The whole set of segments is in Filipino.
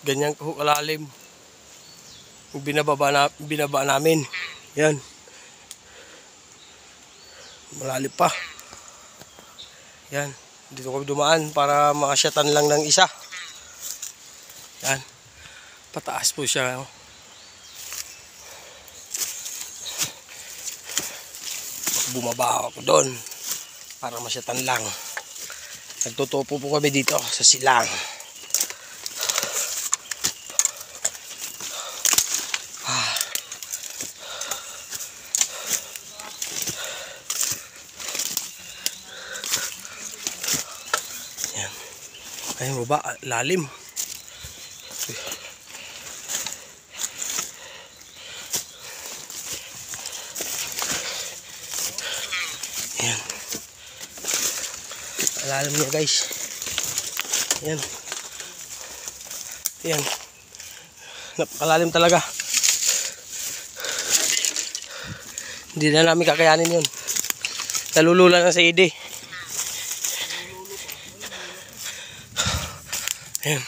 Ganyan kalalim. Binaba namin. Yan. Malalim pa. Yan. Dito kami dumaan para makasyatan lang ng isa. Yan. Pataas po siya. Bumaba ako doon para masyatan lang. Nagtutupo po kami dito sa silang. Yan. Ayun baba, lalim. Yan. Lalim niya guys. Yan. Yan. Napakalalim talaga. Hindi na namin kakayanin yun. Nalulula na sa ide. Ayan.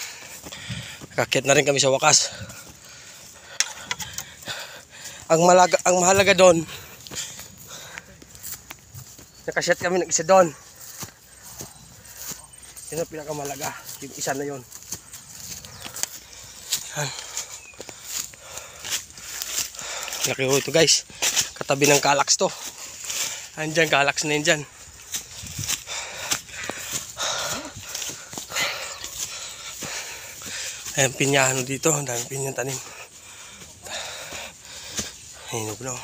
Nakakit na rin kami sa wakas. Ang mahalaga doon, nakasyat kami ng isa doon. Yun ang pinakamalaga. Yung isa na yun. Laki ho ito guys. Katabi ng Kallax to. Andyan, Kallax na yun dyan. Ayan, pinyahan dito. Ang dami pinyang tanim. Ayun po.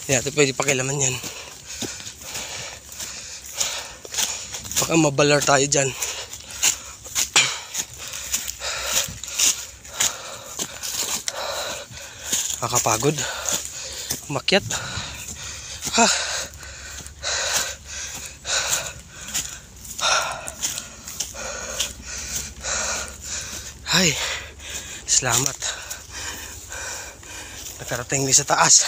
Hindi natin pwede pakilaman yan. Baka mabalar tayo dyan. Nakakapagod. Umakyat. Ha. Ay, salamat. Nakarating din sa taas.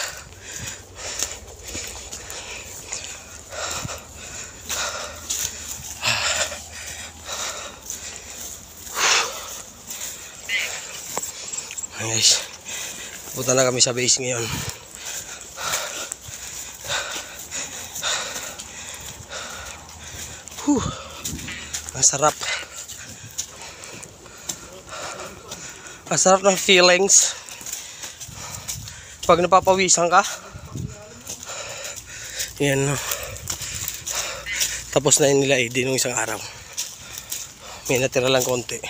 Ay guys, punta na kami sa base ngayon. Ang sarap. Ang sarap ng feelings pag napapawisan ka. Yan. Tapos na yun nila nung isang araw. May natira lang konti.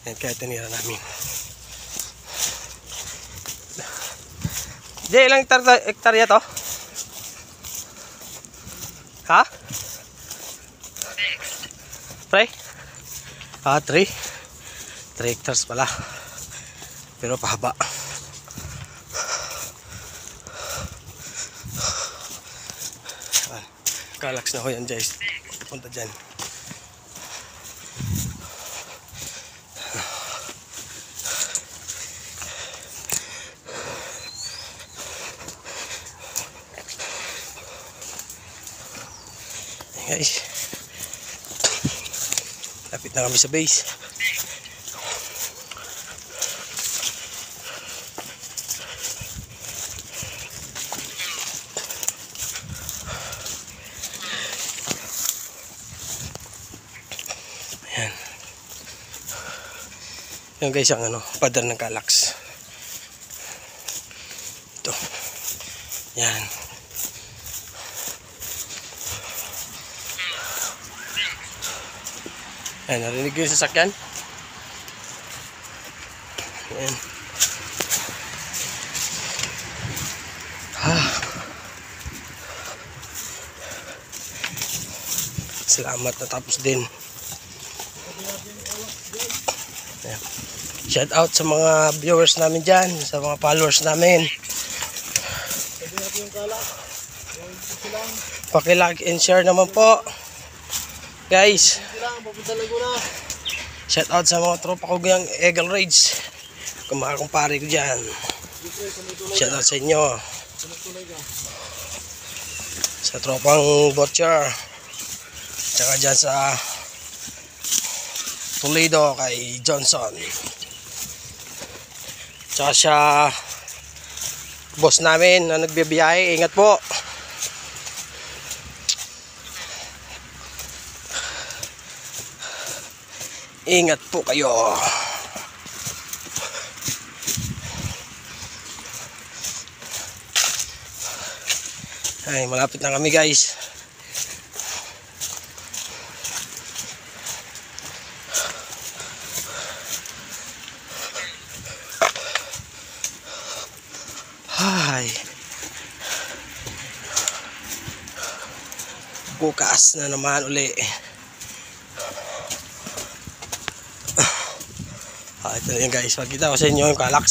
Yan, kaya tinira namin. Jay, ilang hektarya to? Ha? 3? Ah, 3 hectares pala. Pero pahaba. Kallax na ho yan guys. Punta dyan. Guys, lapit na kami sa base. Ayan. Yan guys ang pader ng Kallax. Ito. Yan. Ayan, narinig ko yung sasakyan. Ayan. Salamat, natapos din. Ayan. Shout out sa mga viewers namin dyan, sa mga followers namin. Paki-like and share naman po. Guys, shout out sa mga tropa ko gayang Eagle Raids, mga kumpare ko dyan. Shout out sa inyo, sa tropang Butcher, tsaka dyan sa Pulido kay Johnson. Tsaka siya boss namin na nagbibiyahe. Ingat po. Ingat po kayo. Ay, malapit na kami guys. Ay. Bukas na naman uli. Ito na yun guys. Magkita ko sa inyo yung Calax.